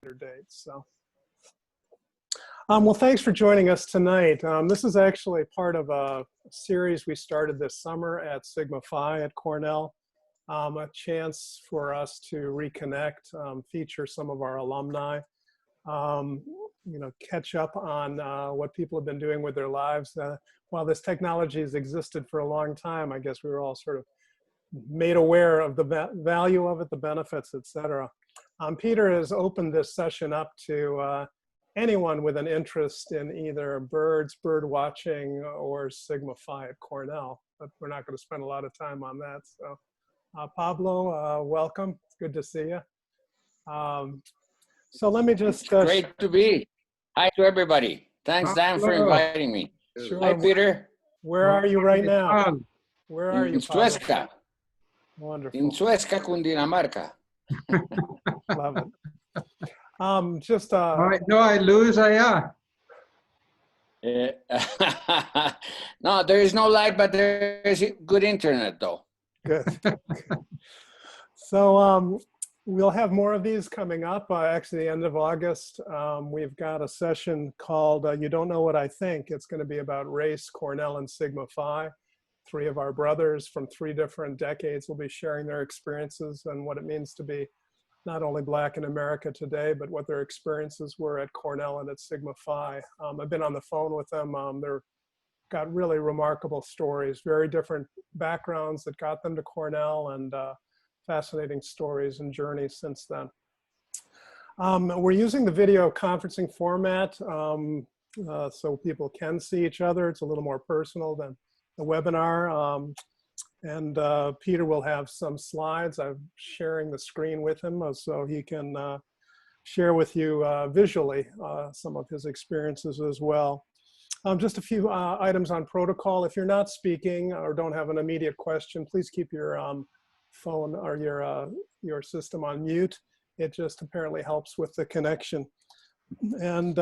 dates. So, well, thanks for joining us tonight. This is actually part of a series we started this summer at Sigma Phi at Cornell. A chance for us to reconnect, feature some of our alumni, catch up on what people have been doing with their lives. While this technology has existed for a long time, I guess we were all sort of made aware of the value of it, the benefits, etc. Peter has opened this session up to anyone with an interest in either birds, bird watching, or Sigma Phi at Cornell, but we're not going to spend a lot of time on that. So. Pablo, welcome. It's good to see you. So let me just... great to be. Hi to everybody. Thanks, Dan, for inviting me. Sure. Hi, Peter. Where are you right now? Where are you, In Suezca. Wonderful. In Suezca, Cundinamarca. Love it. Just... no hay luz allá. No, there is no light, but there is good internet, though. Good. So we'll have more of these coming up. Actually, the end of August, we've got a session called You Don't Know What I Think. It's going to be about race, Cornell, and Sigma Phi. Three of our brothers from 3 different decades will be sharing their experiences and what it means to be not only Black in America today, but what their experiences were at Cornell and at Sigma Phi. I've been on the phone with them. They're got really remarkable stories, very different backgrounds that got them to Cornell, and fascinating stories and journeys since then. We're using the video conferencing format so people can see each other. It's a little more personal than the webinar. Peter will have some slides. I'm sharing the screen with him so he can share with you visually some of his experiences as well. Just a few items on protocol. If you're not speaking or don't have an immediate question, please keep your phone or your system on mute. It just apparently helps with the connection. And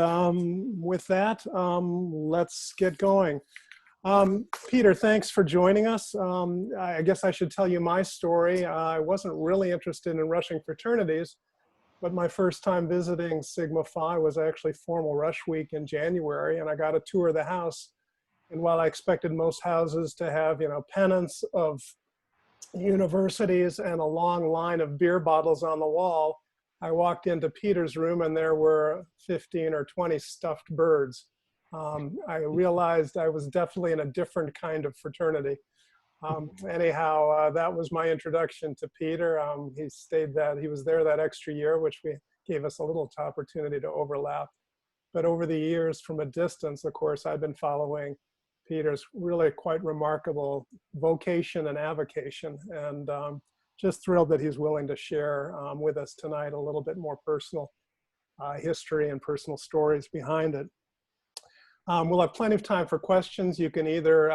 with that, let's get going. Peter, thanks for joining us. I guess I should tell you my story. I wasn't really interested in rushing fraternities, but my first time visiting Sigma Phi was actually formal rush week in January, and I got a tour of the house. And while I expected most houses to have, pennants of universities and a long line of beer bottles on the wall, I walked into Peter's room and there were 15 or 20 stuffed birds. I realized I was definitely in a different kind of fraternity. Anyhow, that was my introduction to Peter. He stayed he was there that extra year, which gave us a little opportunity to overlap. But over the years from a distance, of course, I've been following Peter's really quite remarkable vocation and avocation, and just thrilled that he's willing to share with us tonight a little bit more personal history and personal stories behind it. We'll have plenty of time for questions. You can either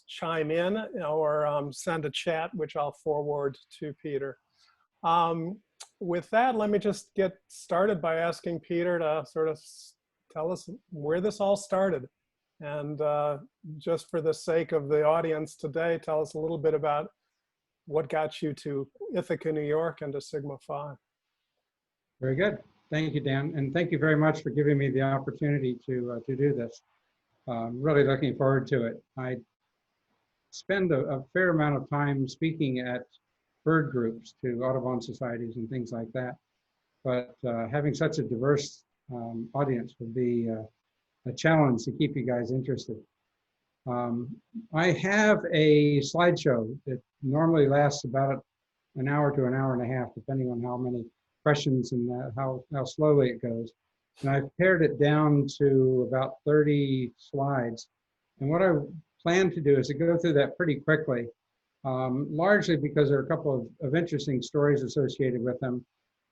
chime in or send a chat, which I'll forward to Peter. With that, let me just get started by asking Peter to sort of tell us where this all started. And just for the sake of the audience today, tell us a little bit about what got you to Ithaca, New York, and to Sigma Phi. Very good. Thank you, Dan. And thank you very much for giving me the opportunity to do this. Really looking forward to it. I spend a fair amount of time speaking at bird groups to Audubon societies and things like that. But having such a diverse audience would be a challenge to keep you guys interested. I have a slideshow that normally lasts about an hour to an hour and a half, depending on how many questions and how slowly it goes. And I've pared it down to about 30 slides. And what I plan to do is to go through that pretty quickly, largely because there are a couple of interesting stories associated with them.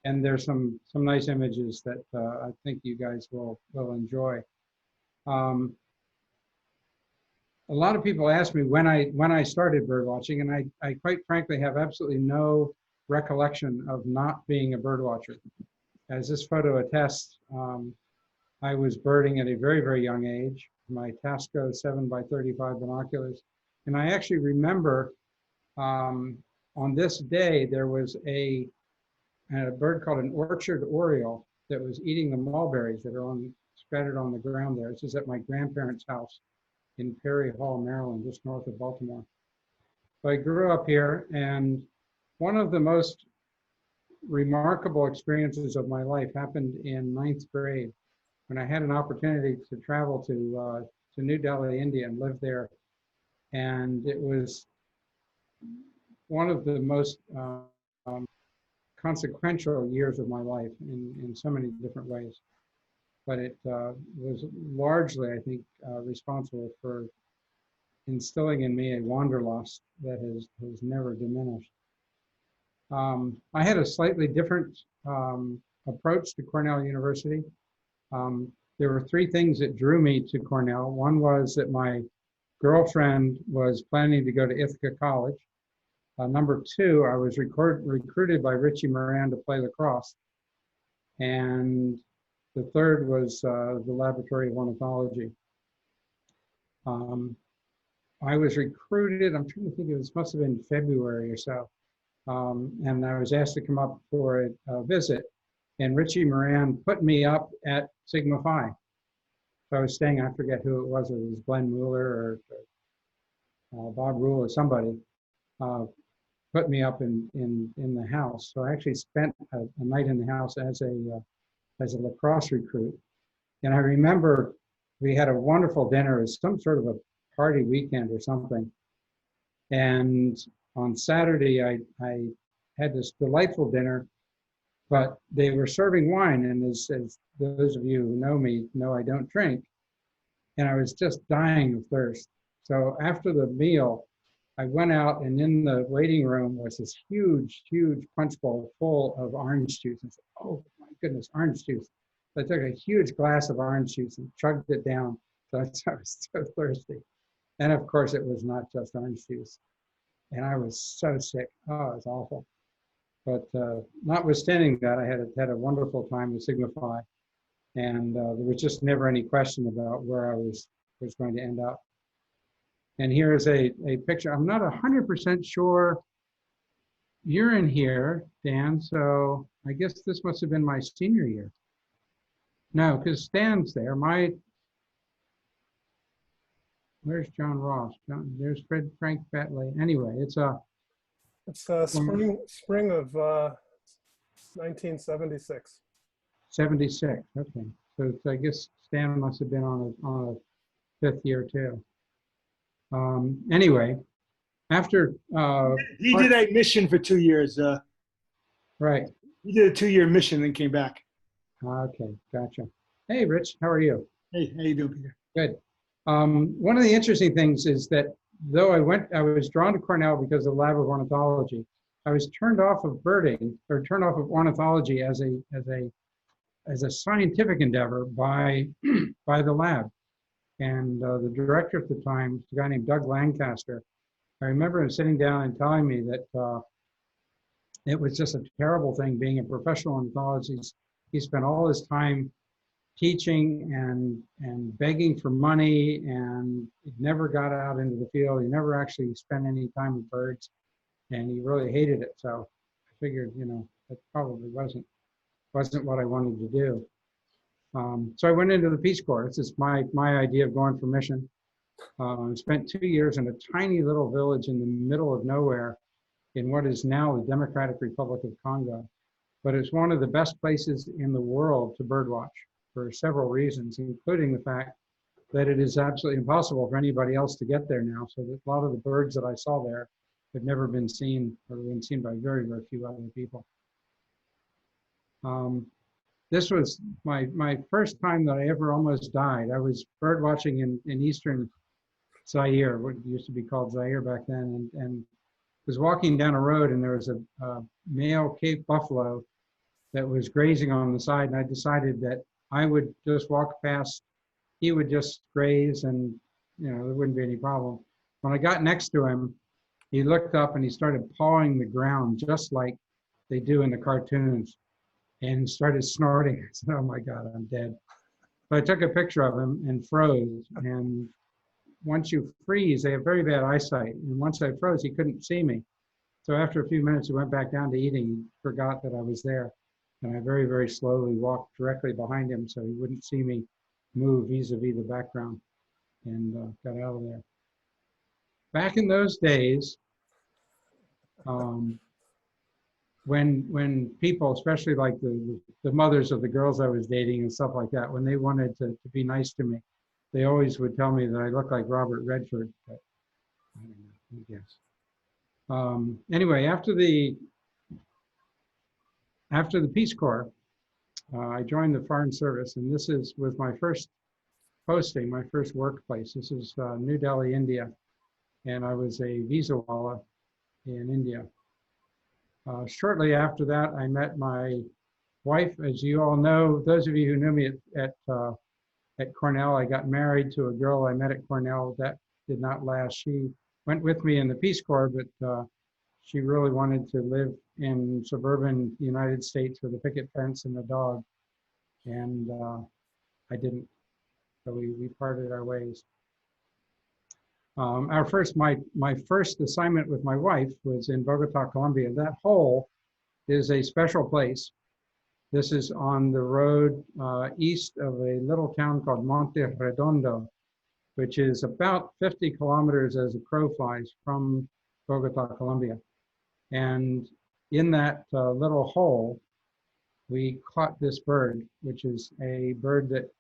And there's some nice images that I think you guys will enjoy. A lot of people ask me when I started bird watching, and I quite frankly have absolutely no recollection of not being a bird watcher. As this photo attests, I was birding at a very, very young age. My Tasco 7x35 binoculars. And I actually remember on this day, there was a bird called an orchard oriole that was eating the mulberries that are scattered on the ground there. This is at my grandparents' house in Perry Hall, Maryland, just north of Baltimore. So I grew up here, and one of the most remarkable experiences of my life happened in 9th grade when I had an opportunity to travel to New Delhi, India, and live there. And it was one of the most consequential years of my life in so many different ways. But it was largely, I think, responsible for instilling in me a wanderlust that has never diminished. I had a slightly different approach to Cornell University. There were three things that drew me to Cornell. One was that my girlfriend was planning to go to Ithaca College. Number two, I was recruited by Richie Moran to play lacrosse. And the third was the Laboratory of Ornithology. I was recruited, I'm trying to think, must have been February or so. And I was asked to come up for a visit. And Richie Moran put me up at Sigma Phi. So I was staying, I forget who it was Glenn Mueller or Bob Rule or somebody, put me up in the house. So I actually spent a night in the house as a lacrosse recruit. And I remember we had a wonderful dinner. It was some sort of a party weekend or something. And on Saturday, I had this delightful dinner, but they were serving wine. And as those of you who know me know, I don't drink. And I was just dying of thirst. So after the meal, I went out, and in the waiting room was this huge, huge punch bowl full of orange juice. And I said, oh my goodness, orange juice. So I took a huge glass of orange juice and chugged it down. So I was so thirsty. And of course, it was not just orange juice. And I was so sick. Oh, it was awful. But notwithstanding that, I had a wonderful time with Sigma Phi. And there was just never any question about where I was going to end up. And here is a picture. I'm not 100% sure you're in here, Dan, so I guess this must have been my senior year. No, because Stan's there. Where's John Ross? There's Frank Batley. Anyway, it's spring of 1976. 76, okay. So I guess Stan must have been on a fifth year too. Anyway, after he did a mission for 2 years. Right. He did a 2-year mission and came back. Okay, gotcha. Hey, Rich, how are you? Hey, how you doing, Peter? Good. One of the interesting things is that though I was drawn to Cornell because of the lab of ornithology, I was turned off of birding or turned off of ornithology as a scientific endeavor by the lab. And the director at the time, a guy named Doug Lancaster, I remember him sitting down and telling me that it was just a terrible thing being a professional ornithologist. He spent all his time teaching and begging for money, and he never got out into the field. He never actually spent any time with birds, and he really hated it. So I figured, that probably wasn't what I wanted to do. So I went into the Peace Corps. This is my idea of going for mission. I spent 2 years in a tiny little village in the middle of nowhere in what is now the Democratic Republic of Congo. But it's one of the best places in the world to birdwatch for several reasons, including the fact that it is absolutely impossible for anybody else to get there now. So that a lot of the birds that I saw there have never been seen or been seen by very, very few other people. This was my first time that I ever almost died. I was bird watching in eastern Zaire, what used to be called Zaire back then, and was walking down a road, and there was a male Cape buffalo that was grazing on the side, and I decided that I would just walk past, he would just graze, and there wouldn't be any problem. When I got next to him, he looked up and he started pawing the ground just like they do in the cartoons, and started snorting. I said, oh my God, I'm dead. But I took a picture of him and froze. And once you freeze, they have very bad eyesight. And once I froze, he couldn't see me. So after a few minutes, he went back down to eating. He forgot that I was there. And I very, very slowly walked directly behind him so he wouldn't see me move vis-a-vis the background, and got out of there. Back in those days, when people, especially like the mothers of the girls I was dating and stuff like that, when they wanted to be nice to me, they always would tell me that I looked like Robert Redford, but I don't know, I guess. Anyway, after the Peace Corps, I joined the Foreign Service, and this was my first posting, my first workplace. This is New Delhi, India, and I was a visa wala in India. Shortly after that, I met my wife. As you all know, those of you who knew me at Cornell, I got married to a girl I met at Cornell. That did not last. She went with me in the Peace Corps, but she really wanted to live in suburban United States with a picket fence and a dog, and I didn't. So we parted our ways. My first assignment with my wife was in Bogota, Colombia. That hole is a special place. This is on the road east of a little town called Monte Redondo, which is about 50 kilometers as a crow flies from Bogota, Colombia. And in that little hole, we caught this bird, which is a bird that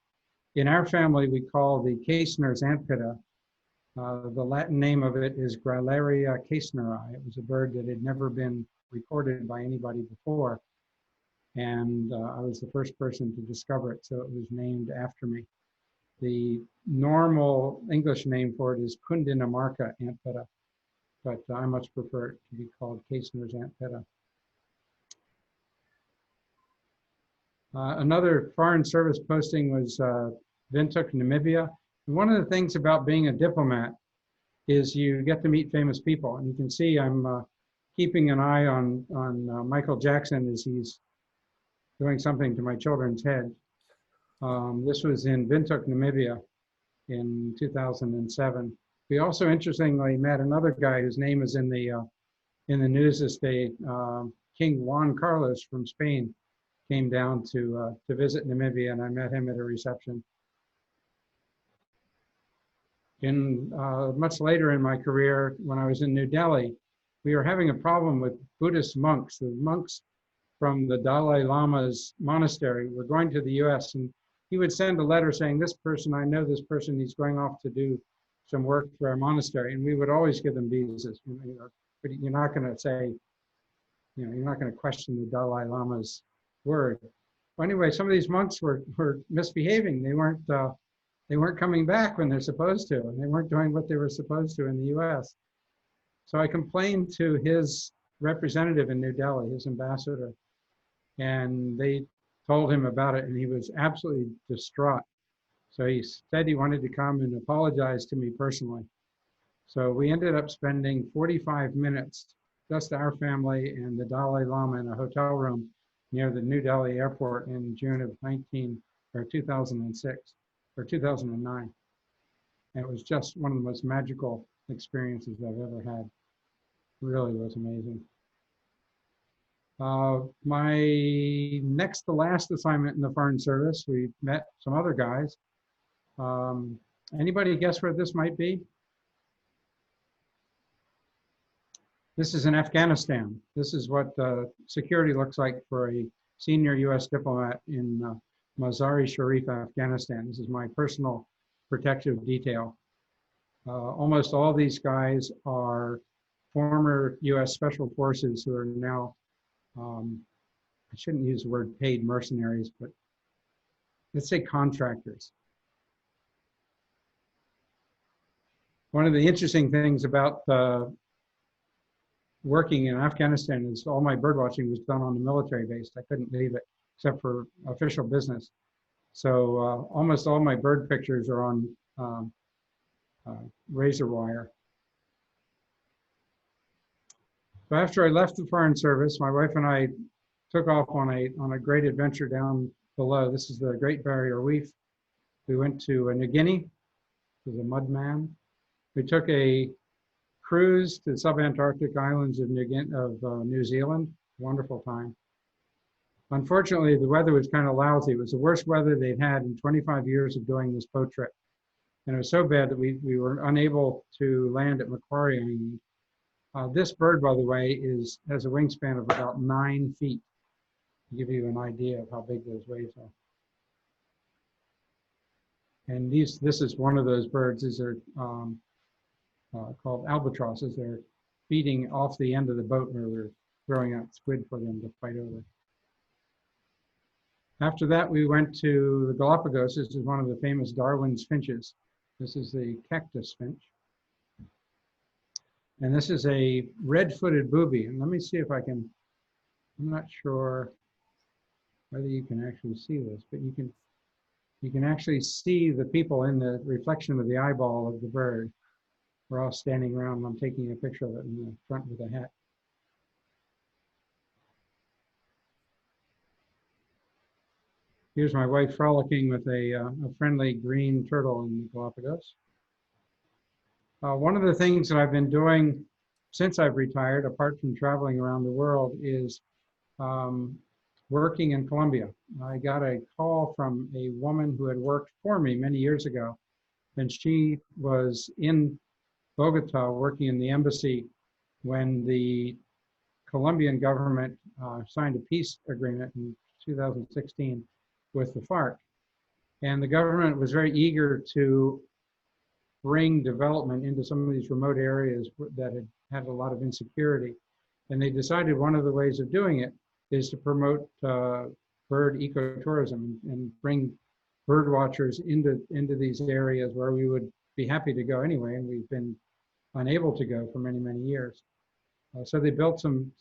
in our family we call the Kaestner's antpitta. The Latin name of it is Gralaria kaestneri. It was a bird that had never been recorded by anybody before. And I was the first person to discover it, so it was named after me. The normal English name for it is Cundinamarca antpitta, but I much prefer it to be called Kaestner's antpitta. Another Foreign Service posting was Windhoek, Namibia. And one of the things about being a diplomat is you get to meet famous people. And you can see I'm keeping an eye on Michael Jackson as he's doing something to my children's head. This was in Windhoek, Namibia in 2007. We also interestingly met another guy whose name is in the news this day. King Juan Carlos from Spain came down to visit Namibia, and I met him at a reception. Much later in my career, when I was in New Delhi, we were having a problem with Buddhist monks. The monks from the Dalai Lama's monastery were going to the US, and he would send a letter saying, this person, I know this person, he's going off to do some work for our monastery, and we would always give them visas. But you're not going to say, you're not going to question the Dalai Lama's word. Well, anyway, some of these monks were misbehaving. They weren't coming back when they're supposed to, and they weren't doing what they were supposed to in the US. So I complained to his representative in New Delhi, his ambassador, and they told him about it, and he was absolutely distraught. So he said he wanted to come and apologize to me personally. So we ended up spending 45 minutes, just our family and the Dalai Lama, in a hotel room near the New Delhi airport in June of 2006 or 2009. And it was just one of the most magical experiences I've ever had. It really was amazing. My next to last assignment in the Foreign Service, we met some other guys. Anybody guess where this might be? This is in Afghanistan. This is what security looks like for a senior US diplomat in Mazar-e Sharif, Afghanistan. This is my personal protective detail. Almost all these guys are former US Special Forces who are now, I shouldn't use the word paid mercenaries, but let's say contractors. One of the interesting things about working in Afghanistan is all my bird watching was done on the military base. I couldn't leave it except for official business. So almost all my bird pictures are on razor wire. So after I left the Foreign Service, my wife and I took off on a great adventure down below. This is the Great Barrier Reef. We went to New Guinea, to the Mudman. We took a cruise to the subantarctic islands of New Zealand. Wonderful time. Unfortunately, the weather was kind of lousy. It was the worst weather they'd had in 25 years of doing this boat trip. And it was so bad that we were unable to land at Macquarie Island. This bird, by the way, has a wingspan of about 9 feet, to give you an idea of how big those waves are. And this is one of those birds. These are called albatrosses. They're feeding off the end of the boat where we're throwing out squid for them to fight over. After that, we went to the Galapagos. This is one of the famous Darwin's finches. This is the cactus finch. And this is a red-footed booby. And let me see if I can, I'm not sure whether you can actually see this, but you can actually see the people in the reflection of the eyeball of the bird. We're all standing around and I'm taking a picture of it in the front with a hat. Here's my wife frolicking with a friendly green turtle in the Galapagos. One of the things that I've been doing since I've retired, apart from traveling around the world, is working in Colombia. I got a call from a woman who had worked for me many years ago, and she was in Bogota working in the embassy when the Colombian government signed a peace agreement in 2016 with the FARC. And the government was very eager to bring development into some of these remote areas that had a lot of insecurity. And they decided one of the ways of doing it is to promote bird ecotourism and bring bird watchers into these areas where we would be happy to go anyway, and we've been unable to go for many, many years. So they built some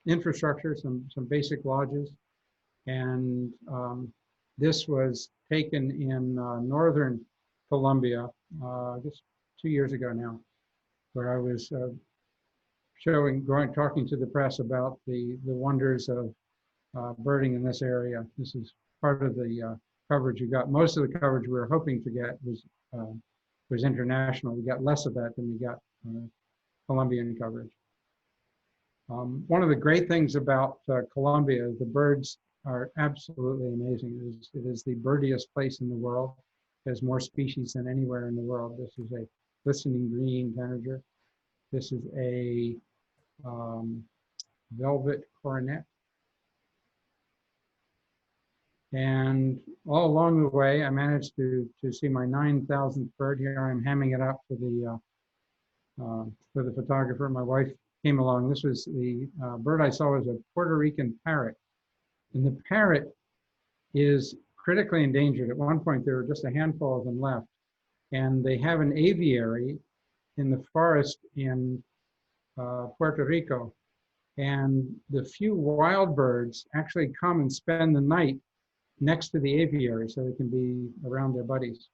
infrastructure, some basic lodges, and this was taken in northern Colombia, just 2 years ago now, where I was talking to the press about the wonders of birding in this area. This is part of the coverage you got. Most of the coverage we were hoping to get was international. We got less of that than we got Colombian coverage. One of the great things about Colombia is the birds are absolutely amazing. It is the birdiest place in the world. It has more species than anywhere in the world. This is a glistening green tanager. This is a velvet coronet. And all along the way, I managed to see my 9,000th bird. Here I'm hamming it up for the photographer. My wife came along. This was the bird I saw was a Puerto Rican parrot. And the parrot is critically endangered. At one point, there were just a handful of them left. And they have an aviary in the forest in Puerto Rico. And the few wild birds actually come and spend the night next to the aviary so they can be around their buddies.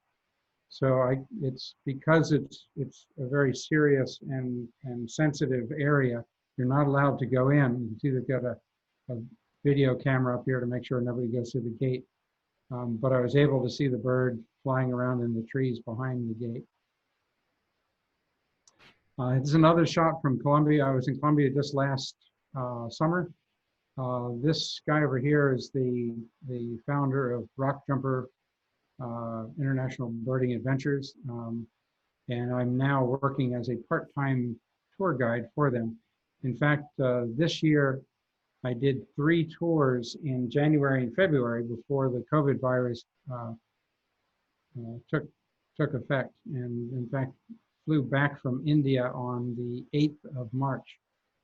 So it's because it's a very serious and sensitive area, you're not allowed to go in. You've either got a video camera up here to make sure nobody goes through the gate. But I was able to see the bird flying around in the trees behind the gate. This is another shot from Colombia. I was in Colombia just last summer. This guy over here is the founder of Rock Jumper International Birding Adventures. And I'm now working as a part-time tour guide for them. In fact, this year, I did 3 tours in January and February before the COVID virus took effect. And in fact, flew back from India on the 8th of March,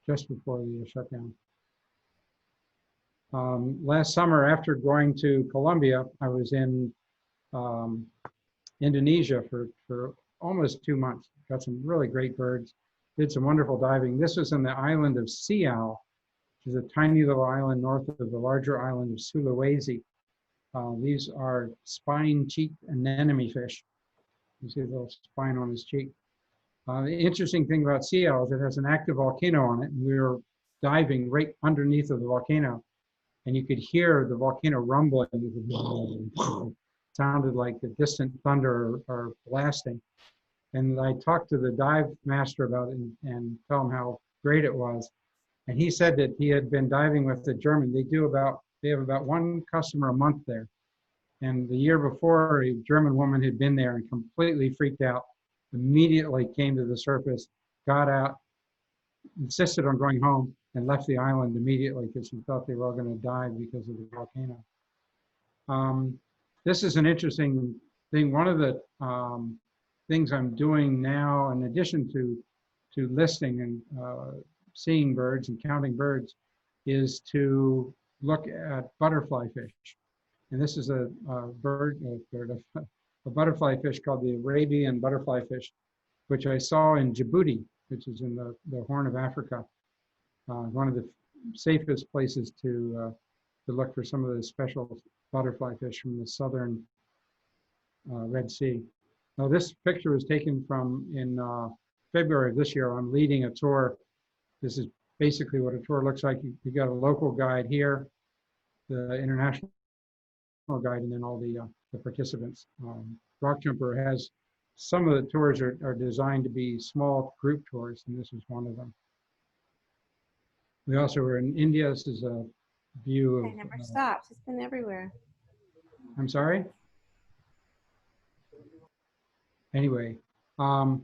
just before the shutdown. Last summer, after going to Colombia, I was in Indonesia for almost 2 months. Got some really great birds, did some wonderful diving. This was on the island of Siau, which is a tiny little island north of the larger island of Sulawesi. These are spine-cheeked anemone fish. You see the little spine on his cheek. The interesting thing about Siau is it has an active volcano on it, and we were diving right underneath of the volcano, and you could hear the volcano rumbling. It sounded like the distant thunder or blasting. And I talked to the dive master about it and tell him how great it was. And he said that he had been diving with the German. They have about one customer a month there. And the year before, a German woman had been there and completely freaked out, immediately came to the surface, got out, insisted on going home, and left the island immediately because she thought they were all going to die because of the volcano. This is an interesting thing. One of the things I'm doing now, in addition to listing and seeing birds and counting birds, is to look at butterfly fish. And this is a butterfly fish called the Arabian butterfly fish, which I saw in Djibouti, which is in the Horn of Africa. One of the safest places to look for some of the special butterfly fish from the southern Red Sea. Now, this picture was taken in February of this year. I'm leading a tour. This is basically what a tour looks like. You got a local guide here, the international guide, and then all the participants. Rock Jumper has, some of the tours are designed to be small group tours, and this is one of them. We also were in India. This is a view of. It never stops. It's been everywhere. I'm sorry? Anyway, so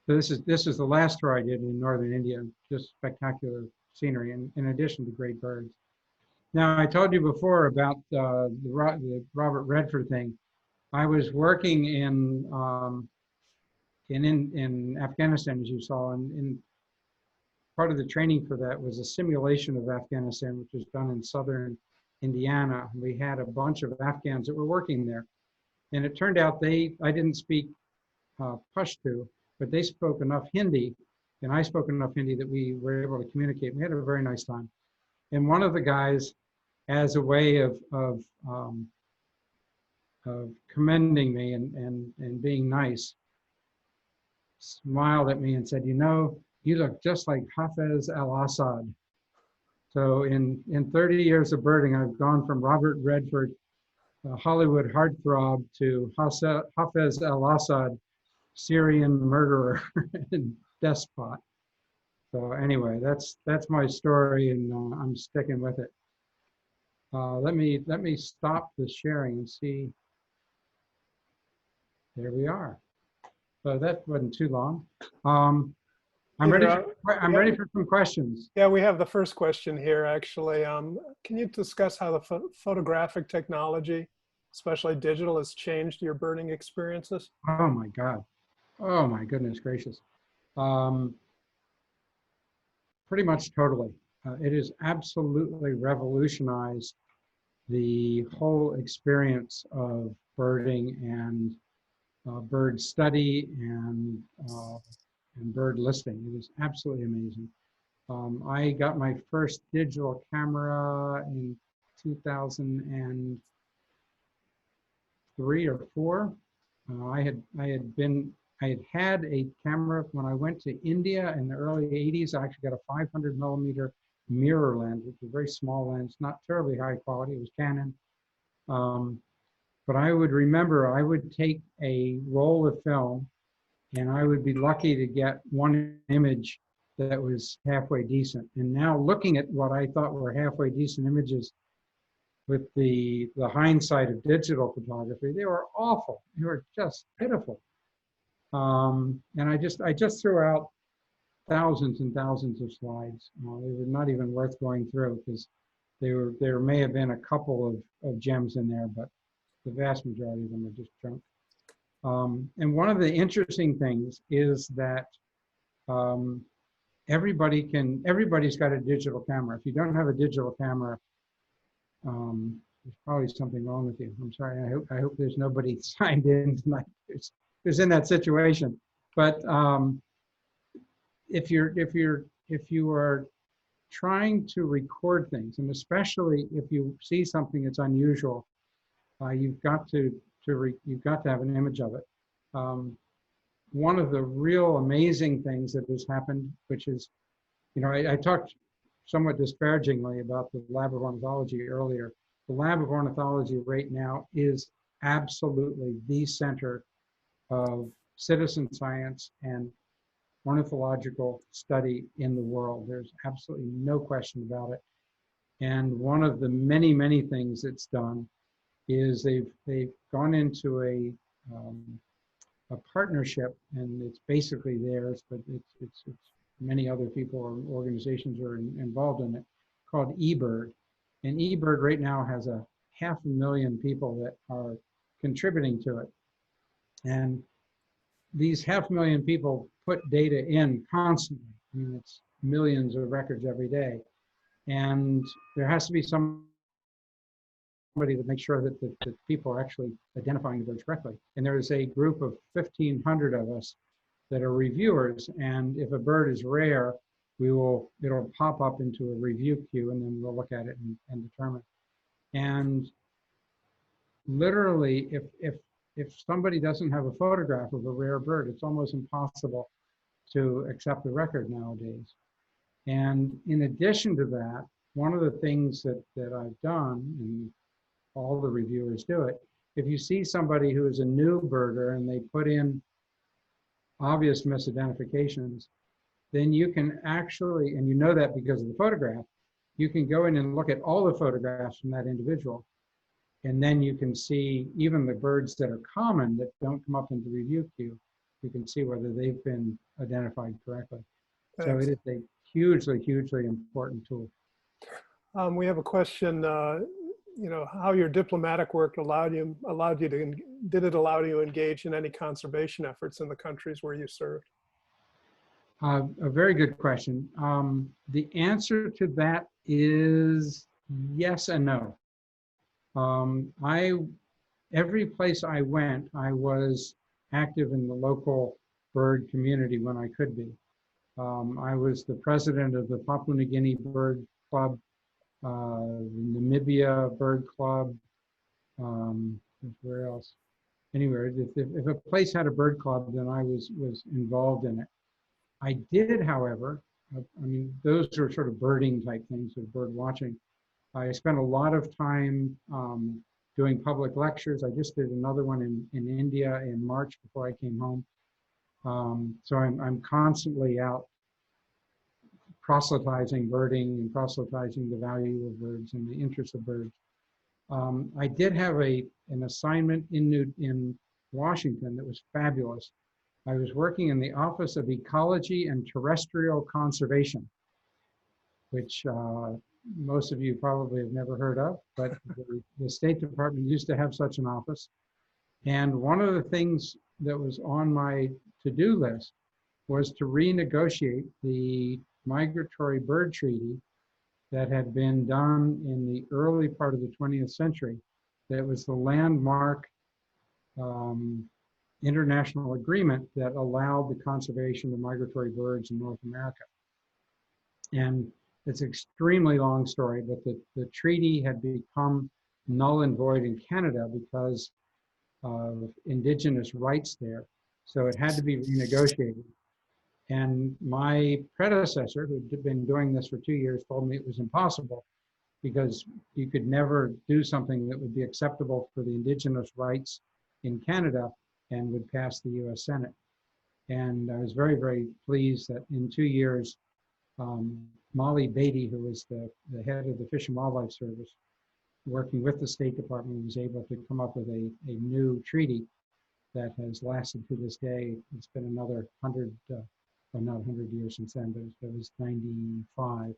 this is the last tour I did in northern India. Just spectacular scenery, in addition to great birds. Now, I told you before about the Robert Redford thing. I was working in Afghanistan, as you saw, and part of the training for that was a simulation of Afghanistan, which was done in southern Indiana. We had a bunch of Afghans that were working there. And it turned out I didn't speak Pashto, but they spoke enough Hindi, and I spoke enough Hindi that we were able to communicate. We had a very nice time. And one of the guys, as a way of commending me and being nice, smiled at me and said, "You know, you look just like Hafez al-Assad." So in 30 years of birding, I've gone from Robert Redford, a Hollywood heartthrob, to Hafez al-Assad, Syrian murderer and despot. So anyway, that's my story, and I'm sticking with it. Let me stop the sharing and see. There we are. So that wasn't too long. I'm ready for some questions. Yeah, we have the first question here, actually. Can you discuss how the photographic technology, especially digital, has changed your birding experiences? Oh my God. Oh my goodness gracious. Pretty much totally. It has absolutely revolutionized the whole experience of birding and bird study and bird listing. It is absolutely amazing. I got my first digital camera in 2003 or 4. I had a camera when I went to India in the early 80s. I actually got a 500mm mirror lens, which is a very small lens, not terribly high quality. It was Canon. But I would remember I would take a roll of film and I would be lucky to get one image that was halfway decent. And now looking at what I thought were halfway decent images with the hindsight of digital photography, they were awful. They were just pitiful. And I just threw out thousands and thousands of slides. They were not even worth going through because there may have been a couple of gems in there, but the vast majority of them are just junk. And one of the interesting things is that everybody's got a digital camera. If you don't have a digital camera, there's probably something wrong with you. I'm sorry. I hope there's nobody signed in tonight who's in that situation. But if you are trying to record things, and especially if you see something that's unusual, you've got to have an image of it. One of the real amazing things that has happened, which is, I talked somewhat disparagingly about the Lab of Ornithology earlier. The Lab of Ornithology right now is absolutely the center of citizen science and ornithological study in the world. There's absolutely no question about it. And one of the many, many things it's done is they've gone into a partnership, and it's basically theirs, but it's many other people or organizations are involved in it, called eBird. And eBird right now has 500,000 people that are contributing to it. And these 500,000 people put data in constantly. I mean, it's millions of records every day. And there has to be somebody to make sure that the people are actually identifying the birds correctly. And there is a group of 1,500 of us that are reviewers. And if a bird is rare, it'll pop up into a review queue, and then we'll look at it and determine. And literally, if somebody doesn't have a photograph of a rare bird, it's almost impossible to accept the record nowadays. And in addition to that, one of the things that I've done, and all the reviewers do it, if you see somebody who is a new birder and they put in obvious misidentifications, then you can actually, and you know that because of the photograph, you can go in and look at all the photographs from that individual. And then you can see even the birds that are common that don't come up in the review queue, you can see whether they've been identified correctly. So it is a hugely, hugely important tool. We have a question, how your diplomatic work did it allow you to engage in any conservation efforts in the countries where you served? A very good question. The answer to that is yes and no. Every place I went, I was active in the local bird community when I could be. I was the president of the Papua New Guinea Bird Club, Namibia Bird Club, where else? Anywhere, if a place had a bird club, then I was involved in it. I did, however, I mean, those are sort of birding type things, or bird watching. I spent a lot of time doing public lectures. I just did another one in India in March before I came home. So I'm constantly out proselytizing birding and proselytizing the value of birds and the interest of birds. I did have an assignment in Washington that was fabulous. I was working in the Office of Ecology and Terrestrial Conservation, which most of you probably have never heard of, but the State Department used to have such an office. And one of the things that was on my to-do list was to renegotiate the migratory bird treaty that had been done in the early part of the 20th century. That was the landmark international agreement that allowed the conservation of migratory birds in North America. And it's an extremely long story, but the treaty had become null and void in Canada because of indigenous rights there. So it had to be renegotiated. And my predecessor, who'd been doing this for 2 years, told me it was impossible because you could never do something that would be acceptable for the indigenous rights in Canada and would pass the US Senate. And I was very, very pleased that in 2 years, Molly Beatty, who was the head of the Fish and Wildlife Service, working with the State Department, was able to come up with a new treaty that has lasted to this day. It's been another 100, well, not 100 years since then, but it was 95.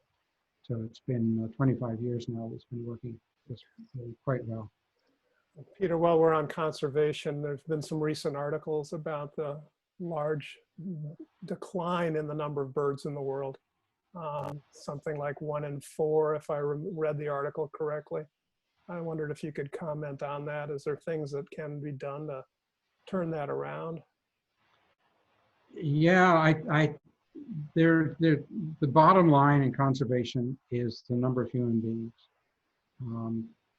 So it's been 25 years now. It's been working just really quite well. Peter, while we're on conservation, there's been some recent articles about the large decline in the number of birds in the world. Something like 1 in 4, if I read the article correctly. I wondered if you could comment on that. Is there things that can be done to turn that around? Yeah, the bottom line in conservation is the number of human beings.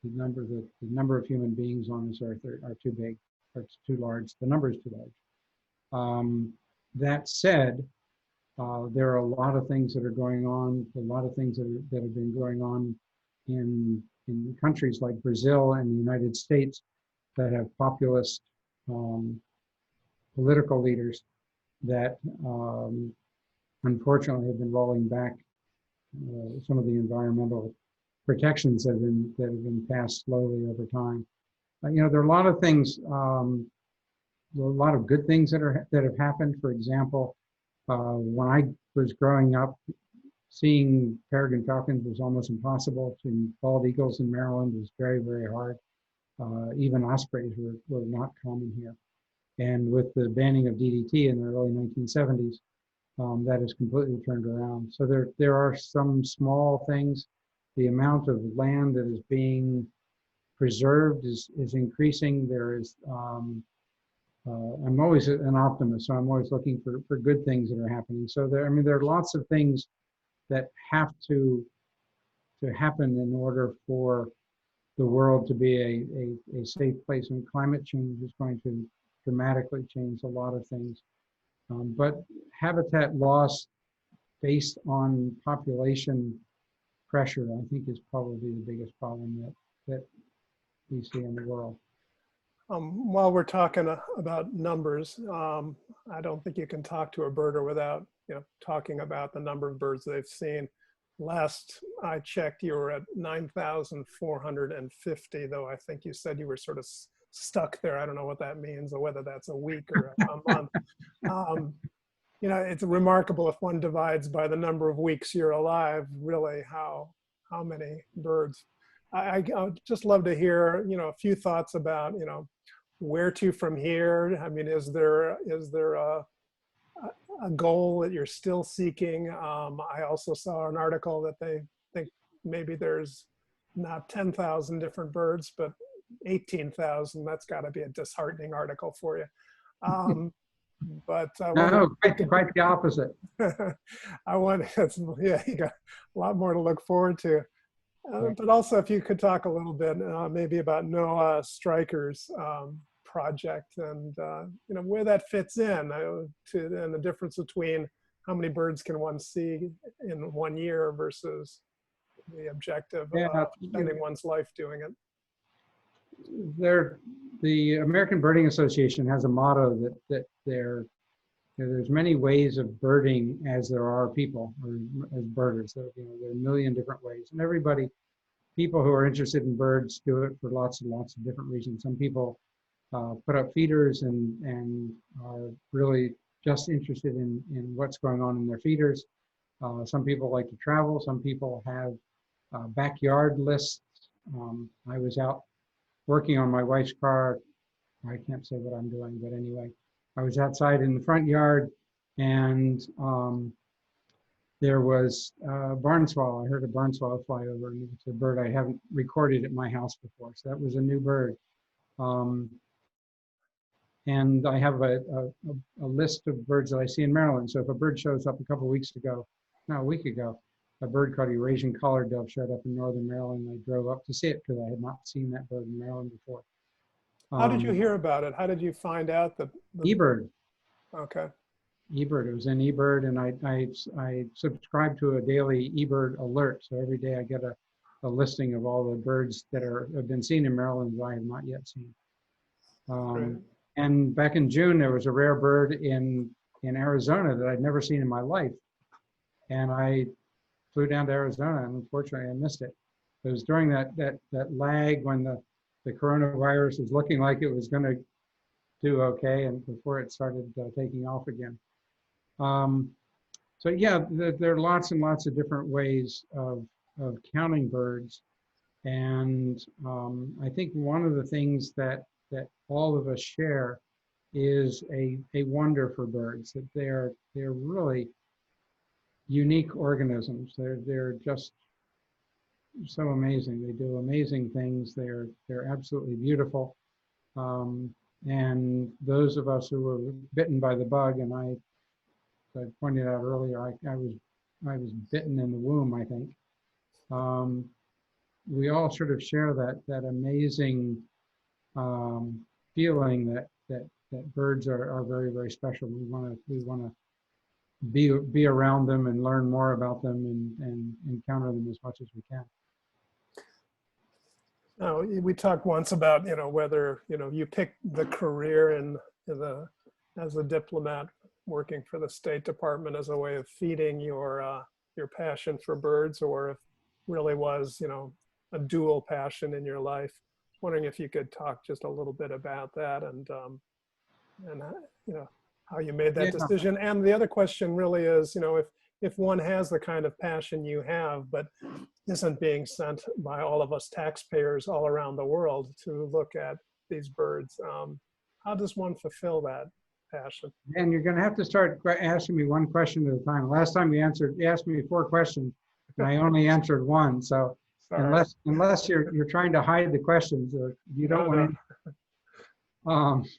The number of human beings on this earth are too big, or it's too large. The number is too large. That said, there are a lot of things that are going on, a lot of things that have been going on in countries like Brazil and the United States that have populist political leaders that unfortunately have been rolling back some of the environmental protections that have been passed slowly over time. There are a lot of things, there are a lot of good things that have happened. For example, when I was growing up, seeing peregrine falcons was almost impossible. Seeing bald eagles in Maryland was very, very hard. Even ospreys were not common here. And with the banning of DDT in the early 1970s, that has completely turned around. So there are some small things. The amount of land that is being preserved is increasing. There is, I'm always an optimist, so I'm always looking for good things that are happening. So there are lots of things that have to happen in order for the world to be a safe place. And climate change is going to dramatically change a lot of things. But habitat loss based on population pressure, I think, is probably the biggest problem that we see in the world. While we're talking about numbers, I don't think you can talk to a birder without talking about the number of birds they've seen. Last I checked, you were at 9,450, though I think you said you were sort of stuck there. I don't know what that means, or whether that's a week or a month. It's remarkable if one divides by the number of weeks you're alive, really how many birds. I'd just love to hear, a few thoughts about, where to from here. I mean, is there a goal that you're still seeking? I also saw an article that they think maybe there's not 10,000 different birds, but 18,000. That's got to be a disheartening article for you. But no, quite the opposite. Yeah, you got a lot more to look forward to. But also, if you could talk a little bit maybe about Noah Stryker's project and where that fits in, and the difference between how many birds can one see in 1 year versus the objective of spending one's life doing it. The American Birding Association has a motto that there's many ways of birding as there are people, or as birders. There are a million different ways, and people who are interested in birds do it for lots and lots of different reasons. Some people put up feeders and are really just interested in what's going on in their feeders. Some people like to travel. Some people have backyard lists. I was out working on my wife's car. I can't say what I'm doing, but anyway, I was outside in the front yard, and there was a barn swallow. I heard a barn swallow fly over, and it's a bird I haven't recorded at my house before, so that was a new bird. And I have a list of birds that I see in Maryland. So if a bird shows up a week ago, a bird called Eurasian collared dove showed up in northern Maryland. I drove up to see it because I had not seen that bird in Maryland before. How did you hear about it? How did you find out that? eBird. Okay. eBird. It was in eBird, and I subscribe to a daily eBird alert. So every day I get a listing of all the birds that have been seen in Maryland that I have not yet seen. And back in June, there was a rare bird in Arizona that I'd never seen in my life. And I flew down to Arizona, and unfortunately I missed it. It was during that lag when the coronavirus was looking like it was going to do okay, and before it started taking off again. So yeah, there are lots and lots of different ways of counting birds. And I think one of the things that all of us share is a wonder for birds, that they're really unique organisms. They're just so amazing. They do amazing things. They're absolutely beautiful. And those of us who were bitten by the bug, and I pointed out earlier, I was bitten in the womb, I think. We all sort of share that amazing feeling that birds are very, very special. We want to be around them and learn more about them and encounter them as much as we can. Now, we talked once about whether you picked the career as a diplomat working for the State Department as a way of feeding your passion for birds, or if really was, you know, a dual passion in your life. Wondering if you could talk just a little bit about that and you know, how you made that Yeah. decision. And the other question really is, you know, if one has the kind of passion you have, but isn't being sent by all of us taxpayers all around the world to look at these birds, how does one fulfill that passion? And you're going to have to start asking me one question at a time. Last time you asked me 4 questions, and I only answered 1. So Sorry. unless you're trying to hide the questions, or you don't No, want to.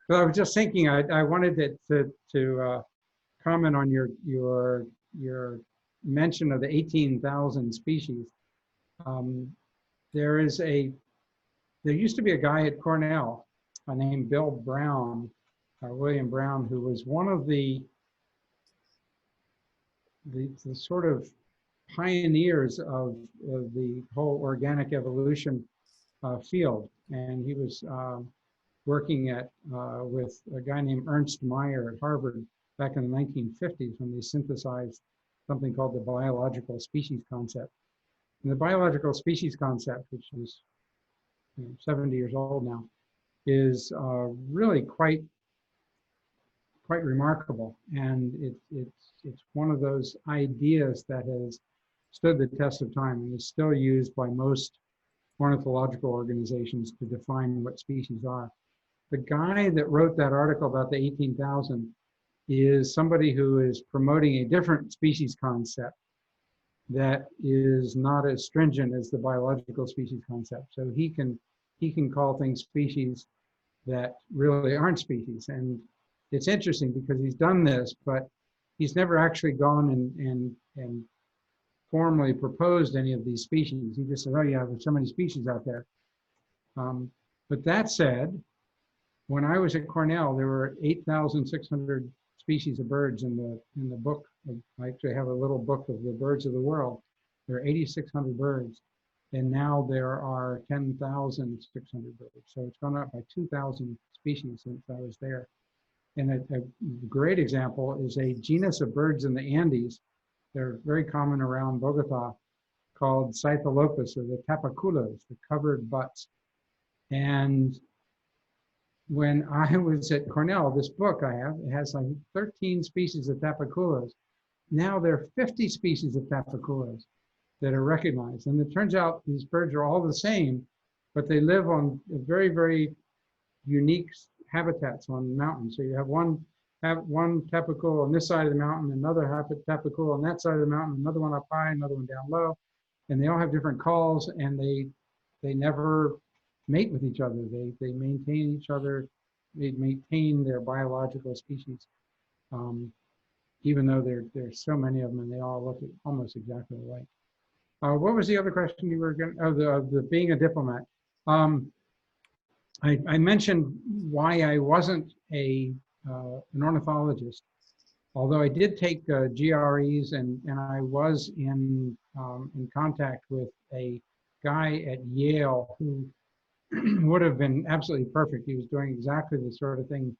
But I was just thinking, I wanted to comment on your mention of the 18,000 species. There used to be a guy at Cornell named Bill Brown, William Brown, who was one of the sort of pioneers of the whole organic evolution field, and he was working with a guy named Ernst Mayr at Harvard back in the 1950s when they synthesized something called the biological species concept. And the biological species concept, which is 70 years old now, is really quite remarkable. And it's one of those ideas that has stood the test of time and is still used by most ornithological organizations to define what species are. The guy that wrote that article about the 18,000 is somebody who is promoting a different species concept that is not as stringent as the biological species concept. So he can call things species that really aren't species. And it's interesting because he's done this, but he's never actually gone and formally proposed any of these species. He just said, oh yeah, there's so many species out there. But that said, when I was at Cornell, there were 8,600 species of birds in the book. I actually have a little book of the birds of the world. There are 8,600 birds, and now there are 10,600 birds. So it's gone up by 2,000 species since I was there. And a great example is a genus of birds in the Andes. They're very common around Bogota, called Cytholopus, or the tapaculos, the covered butts. And when I was at Cornell, this book I have, it has like 13 species of tapaculos. Now there are 50 species of tapaculos that are recognized. And it turns out these birds are all the same, but they live on very, very unique habitats on mountains. So you have one tapaculo on this side of the mountain, another tapaculo on that side of the mountain, another one up high, another one down low. And they all have different calls, and they never mate with each other. They maintain each other. They maintain their biological species, even though there's so many of them and they all look almost exactly alike. What was the other question you were going? Oh, the being a diplomat. I mentioned why I wasn't an ornithologist, although I did take GREs and I was in contact with a guy at Yale who would have been absolutely perfect. He was doing exactly the sort of thing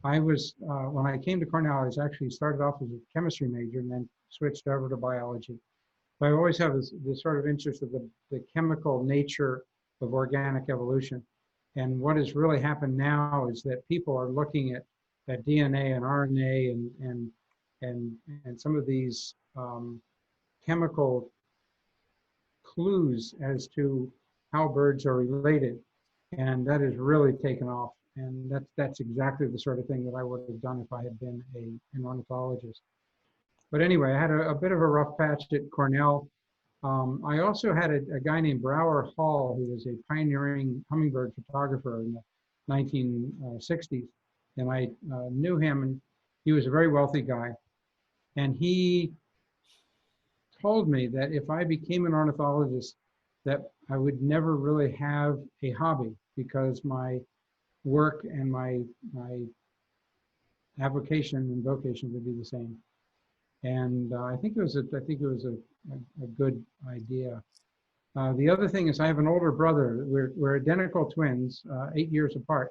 I was, when I came to Cornell, I was actually started off as a chemistry major and then switched over to biology. But I always have this sort of interest of the chemical nature of organic evolution. And what has really happened now is that people are looking at DNA and RNA and some of these chemical clues as to how birds are related. And that has really taken off. And that's exactly the sort of thing that I would have done if I had been an ornithologist. But anyway, I had a bit of a rough patch at Cornell. I also had a guy named Brower Hall, who was a pioneering hummingbird photographer in the 1960s. And I knew him, and he was a very wealthy guy. And he told me that if I became an ornithologist, that I would never really have a hobby because my work and my avocation and vocation would be the same. And I think it was a good idea. The other thing is I have an older brother. We're identical twins, 8 years apart.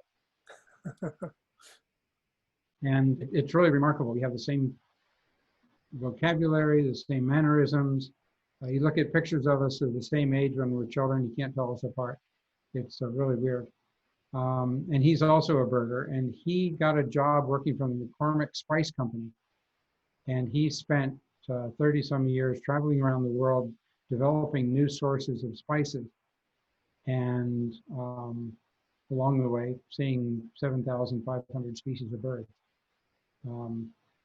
And it's really remarkable. We have the same vocabulary, the same mannerisms. You look at pictures of us of the same age when we were children, you can't tell us apart. It's really weird. And he's also a birder, and he got a job working from the McCormick Spice Company. And he spent 30 some years traveling around the world, developing new sources of spices. And along the way, seeing 7,500 species of birds.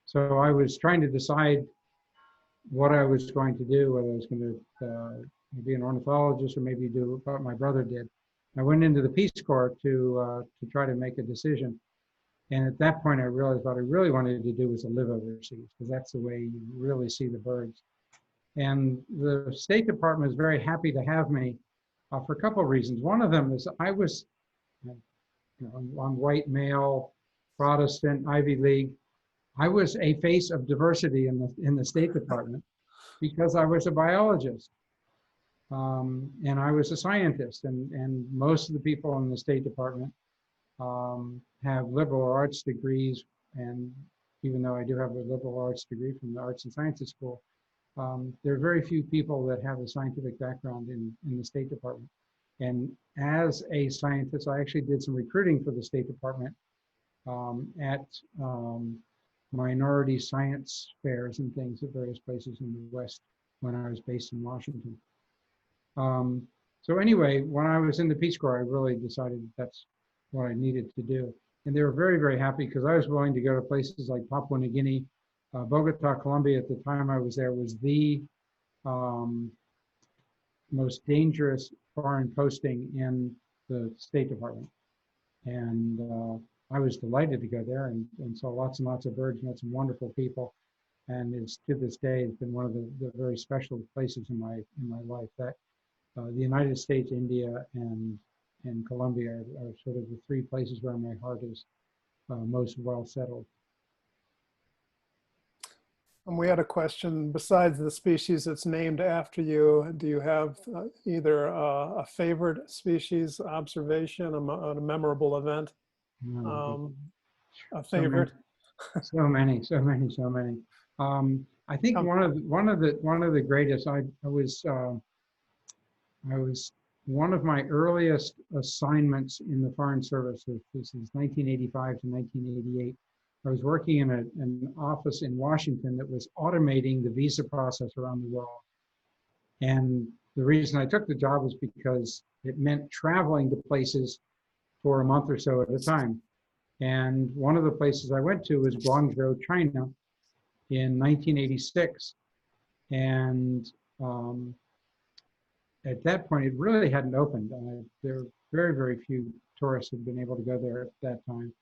So I was trying to decide what I was going to do, whether I was going to be an ornithologist or maybe do what my brother did. I went into the Peace Corps to try to make a decision. And at that point, I realized what I really wanted to do was to live overseas, because that's the way you really see the birds. And the State Department is very happy to have me for a couple of reasons. One of them is I was, I'm white male, Protestant, Ivy League. I was a face of diversity in the State Department because I was a biologist. And I was a scientist, and most of the people in the State Department have liberal arts degrees, and even though I do have a liberal arts degree from the Arts and Sciences School, there are very few people that have a scientific background in the State Department. And as a scientist, I actually did some recruiting for the State Department at minority science fairs and things at various places in the West when I was based in Washington. So anyway, when I was in the Peace Corps, I really decided that's what I needed to do. And they were very, very happy because I was willing to go to places like Papua New Guinea. Bogota, Colombia, at the time I was there, was the most dangerous foreign posting in the State Department. And I was delighted to go there and saw lots and lots of birds, met some wonderful people. And it's, to this day, it's been one of the very special places in my life. That the United States, India, and Colombia are sort of the three places where my heart is most well settled. And we had a question, besides the species that's named after you, do you have either a favorite species observation, a memorable event, a favorite? So many. I think one of the greatest. I was one of my earliest assignments in the Foreign Service. This is 1985 to 1988. I was working in an office in Washington that was automating the visa process around the world. And the reason I took the job was because it meant traveling to places for a month or so at a time. And one of the places I went to was Guangzhou, China in 1986. And at that point, it really hadn't opened. There were very, very few tourists who had been able to go there at that time.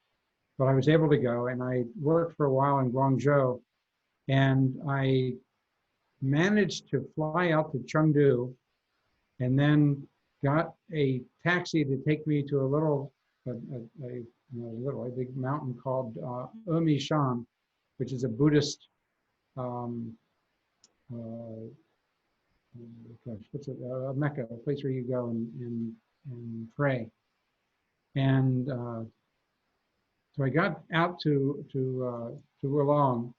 But I was able to go, and I worked for a while in Guangzhou, and I managed to fly out to Chengdu, and then got a taxi to take me to a big mountain called Shan, which is a Buddhist a Mecca, a place where you go and pray. And so I got out to Wulong,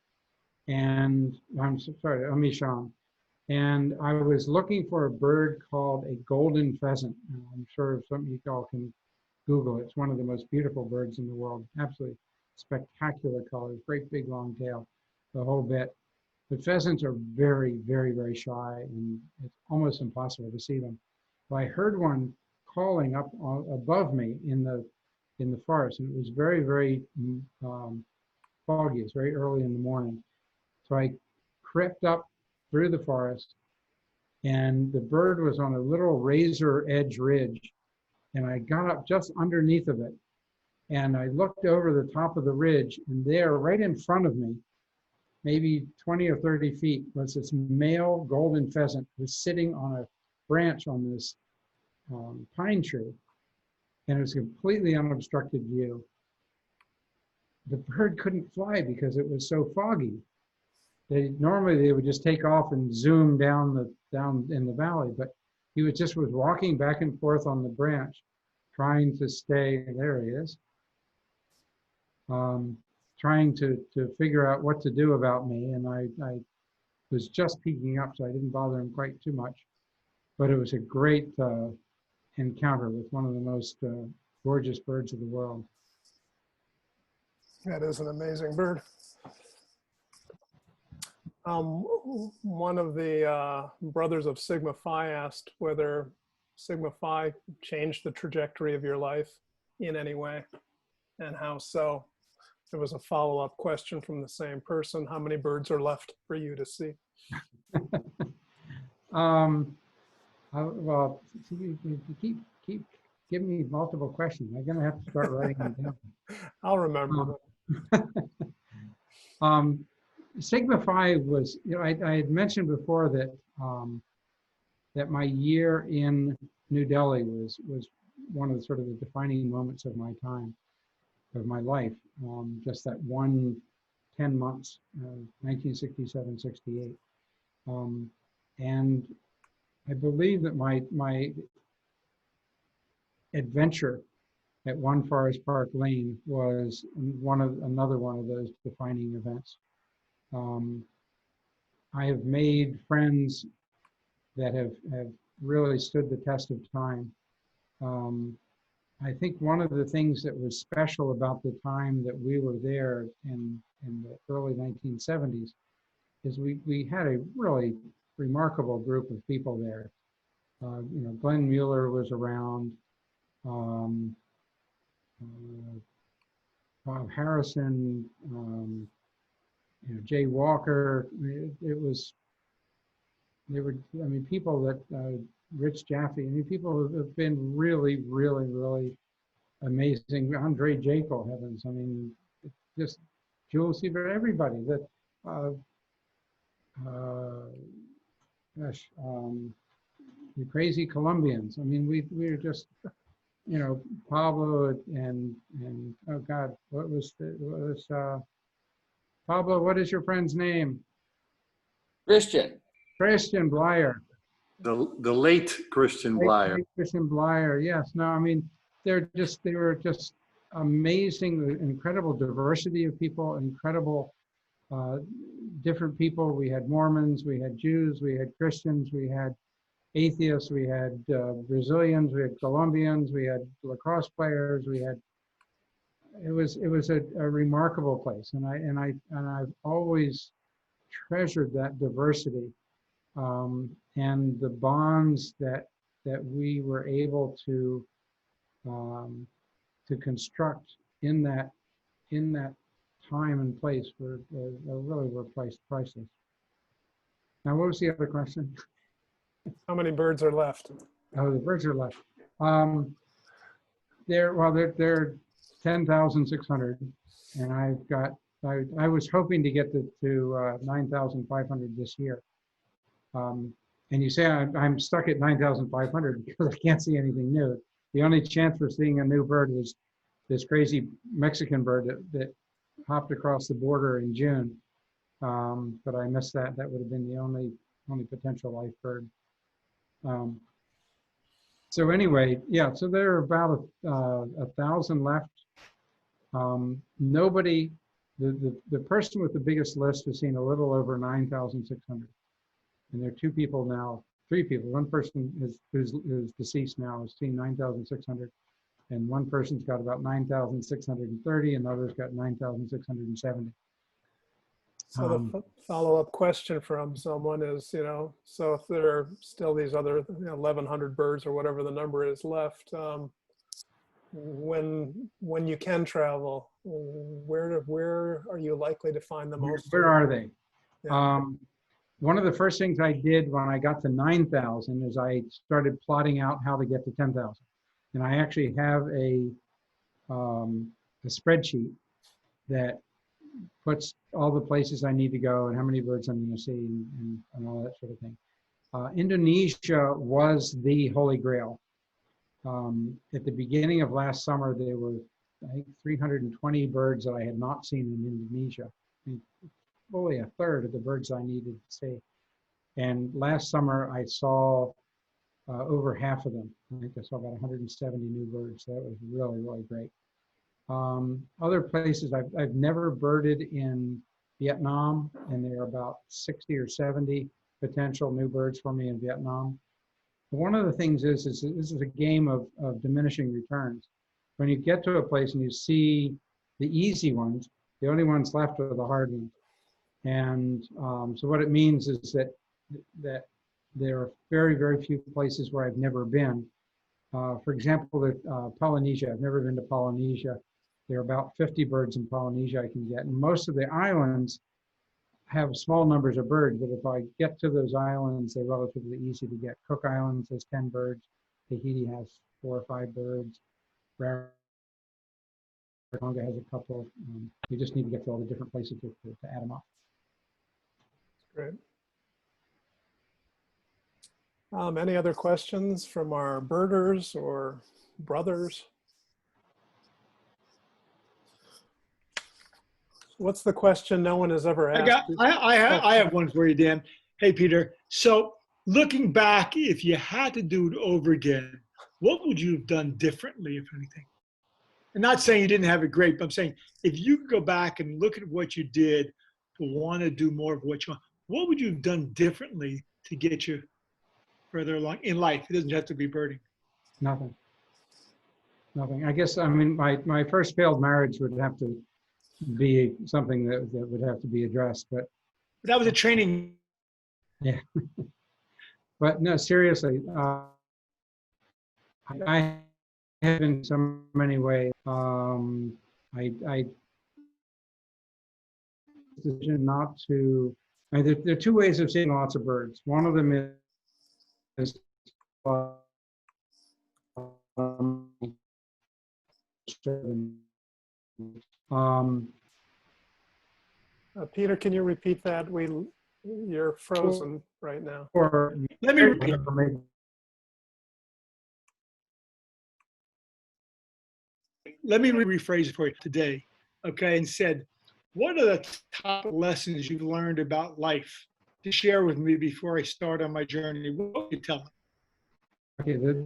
and I'm sorry, Shan, and I was looking for a bird called a golden pheasant. I'm sure some of you all can Google it. It's one of the most beautiful birds in the world. Absolutely spectacular colors, great big long tail, the whole bit. But pheasants are very, very, very shy, and it's almost impossible to see them. But I heard one calling up above me in the forest, and it was very, very foggy. It's very early in the morning. So I crept up through the forest, and the bird was on a little razor edge ridge, and I got up just underneath of it, and I looked over the top of the ridge, and there, right in front of me, maybe 20 or 30 feet, was this male golden pheasant who was sitting on a branch on this pine tree, and it was a completely unobstructed view. The bird couldn't fly because it was so foggy. Normally they would just take off and zoom down in the valley, but he was walking back and forth on the branch, trying to stay. There he is. trying to figure out what to do about me, and I was just peeking up, so I didn't bother him quite too much. But it was a great encounter with one of the most gorgeous birds of the world. That is an amazing bird. One of the brothers of Sigma Phi asked whether Sigma Phi changed the trajectory of your life in any way, and how so. There was a follow-up question from the same person. How many birds are left for you to see? Well, you keep giving me multiple questions. I'm gonna have to start writing them down. I'll remember. Sigma Phi was, I had mentioned before that that my year in New Delhi was one of the sort of the defining moments of my time, of my life. Just that 10 months, 1967, 68. And I believe that my adventure at One Forest Park Lane was another one of those defining events. I have made friends that have really stood the test of time. I think one of the things that was special about the time that we were there in the early 1970s is we had a really remarkable group of people there. Glenn Mueller was around, Bob Harrison, Jay Walker. People that, Rich Jaffe, people who have been really, really, really amazing. Andre Jekyll, heavens, just Jules Seaver, everybody that, the crazy Colombians. We were just, Pablo and oh God, what was Pablo, what is your friend's name? Christian. Christian Blyer. The late Christian Blyer. Christian Blyer, yes. No, they were just amazing, incredible diversity of people, incredible different people. We had Mormons, we had Jews, we had Christians, we had atheists, we had Brazilians, we had Colombians, we had lacrosse players, it was a remarkable place, and I've always treasured that diversity, and the bonds that we were able to construct in that time and place were priceless. Now, what was the other question? How many birds are left? Oh, the birds are left. They're 10,600, and I was hoping to get to 9,500 this year. And you say I'm stuck at 9,500 because I can't see anything new. The only chance for seeing a new bird was this crazy Mexican bird that hopped across the border in June. But I missed that. That would have been the only potential life bird. So anyway, yeah, so there are about 1,000 left. Nobody, the person with the biggest list has seen a little over 9,600. And there are three people. One person who's deceased now has seen 9,600. And one person's got about 9,630, and the other's got 9,670. So the follow-up question from someone is, so if there are still these other 1,100 birds or whatever the number is left, when you can travel, where are you likely to find the most? Where are they? Yeah. One of the first things I did when I got to 9,000 is I started plotting out how to get to 10,000. And I actually have a spreadsheet that puts all the places I need to go and how many birds I'm going to see and all that sort of thing. Indonesia was the Holy Grail. At the beginning of last summer, there were, I think, 320 birds that I had not seen in Indonesia. Fully a third of the birds I needed to see. And last summer, I saw over half of them. I think I saw about 170 new birds. So that was really, really great. Other places, I've never birded in Vietnam, and there are about 60 or 70 potential new birds for me in Vietnam. One of the things is this is a game of diminishing returns. When you get to a place and you see the easy ones, the only ones left are the hard ones. And so what it means is that there are very, very few places where I've never been. For example, Polynesia, I've never been to Polynesia. There are about 50 birds in Polynesia I can get. And most of the islands have small numbers of birds, but if I get to those islands, they're relatively easy to get. Cook Islands has 10 birds. Tahiti has 4 or 5 birds. Rarotonga has a couple. You just need to get to all the different places to add them up. Great. Any other questions from our birders or brothers? What's the question no one has ever asked? I have one for you, Dan. Hey, Peter. So looking back, if you had to do it over again, what would you have done differently, if anything? I'm not saying you didn't have it great, but I'm saying if you could go back and look at what you did to want to do more of what you want, what would you have done differently to get you further along in life? It doesn't have to be birding. Nothing. Nothing. I guess, I mean, my first failed marriage would have to be something that would have to be addressed, but That was a training. yeah. But no, seriously, I have in so many ways. I decision not to. I mean, there are 2 ways of seeing lots of birds. One of them is Peter, can you repeat that? You're frozen right now. or Let me rephrase it for you today, okay? And said, what are the top lessons you've learned about life to share with me before I start on my journey? What would you tell them? Okay, they're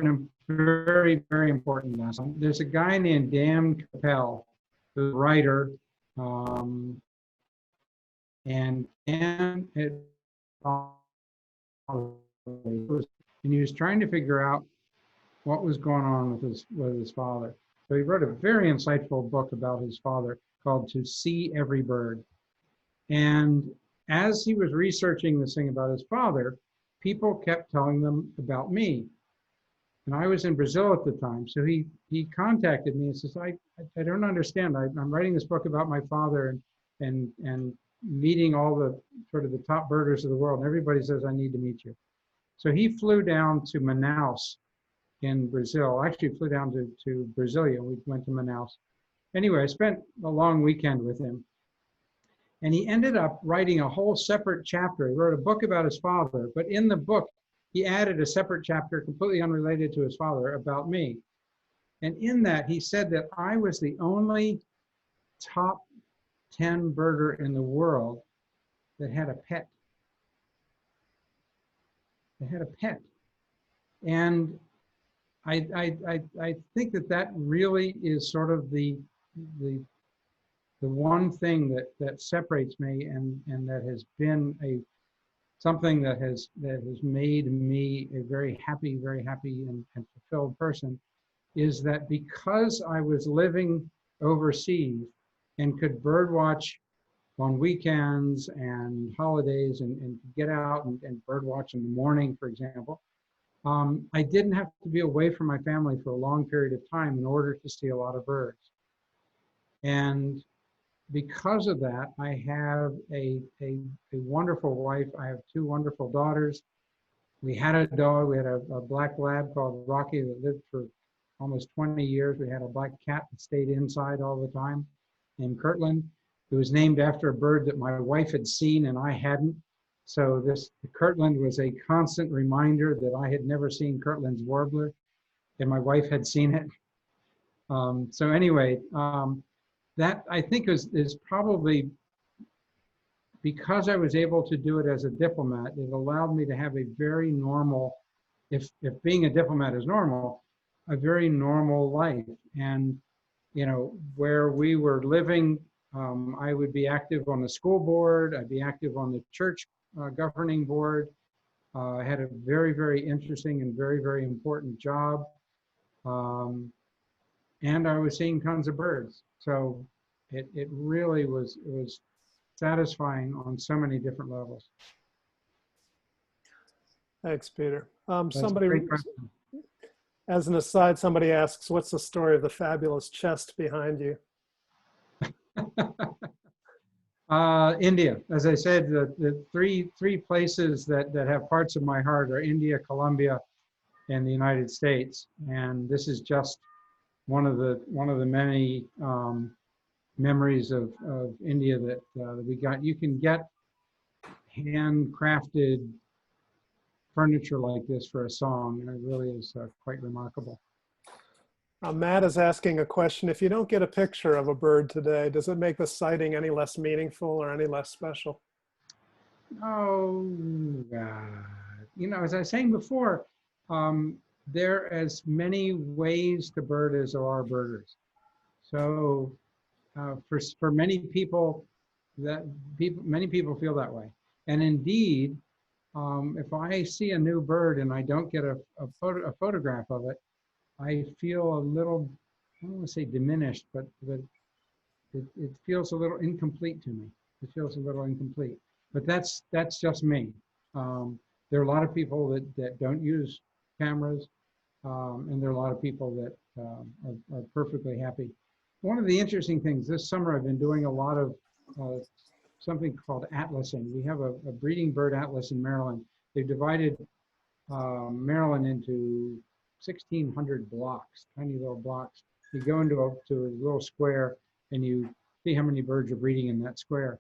a very, very important lesson. There's a guy named Dan Capel, who's a writer, and Dan and he was trying to figure out what was going on with his father. So he wrote a very insightful book about his father called To See Every Bird. And as he was researching this thing about his father, people kept telling them about me. And I was in Brazil at the time. So he contacted me and says, I don't understand. I'm writing this book about my father and meeting all the sort of the top birders of the world. And everybody says, I need to meet you. So he flew down to Manaus in Brazil. Actually flew down to Brasilia. We went to Manaus. Anyway, I spent a long weekend with him. And he ended up writing a whole separate chapter. He wrote a book about his father, but in the book, he added a separate chapter completely unrelated to his father about me. And in that, he said that I was the only top 10 birder in the world that had a pet. That had a pet. And I think that really is sort of the one thing that separates me and that has been something that has made me a very happy and fulfilled person, is that because I was living overseas and could bird watch on weekends and holidays and get out and bird watch in the morning, for example, I didn't have to be away from my family for a long period of time in order to see a lot of birds. And because of that, I have a wonderful wife. I have 2 wonderful daughters. We had a dog. We had a black lab called Rocky that lived for almost 20 years. We had a black cat that stayed inside all the time named Kirtland. It was named after a bird that my wife had seen and I hadn't. So Kirtland was a constant reminder that I had never seen Kirtland's warbler and my wife had seen it. So anyway, that I think is probably, because I was able to do it as a diplomat, it allowed me to have a very normal, if being a diplomat is normal, a very normal life. And where we were living, I would be active on the school board. I'd be active on the church governing board. I had a very, very interesting and very, very important job. And I was seeing tons of birds. So it really was satisfying on so many different levels. Thanks, Peter. That's a Somebody, great question. as an aside, somebody asks, what's the story of the fabulous chest behind you? India, as I said, the three places that have parts of my heart are India, Colombia, and the United States. And this is just one of the many memories of India that we got. You can get handcrafted furniture like this for a song, and it really is quite remarkable. Matt is asking a question. If you don't get a picture of a bird today, does it make the sighting any less meaningful or any less special? Oh, as I was saying before, there are as many ways to bird as there are birders. So for many people, many people feel that way. And indeed, if I see a new bird and I don't get a photograph of it, I feel a little, I don't want to say diminished, but it feels a little incomplete to me. It feels a little incomplete. But that's just me. There are a lot of people that don't use cameras, and there are a lot of people that are perfectly happy. One of the interesting things this summer, I've been doing a lot of something called atlasing. We have a breeding bird atlas in Maryland. They've divided Maryland into 1,600 blocks, tiny little blocks. You go into a little square and you see how many birds are breeding in that square.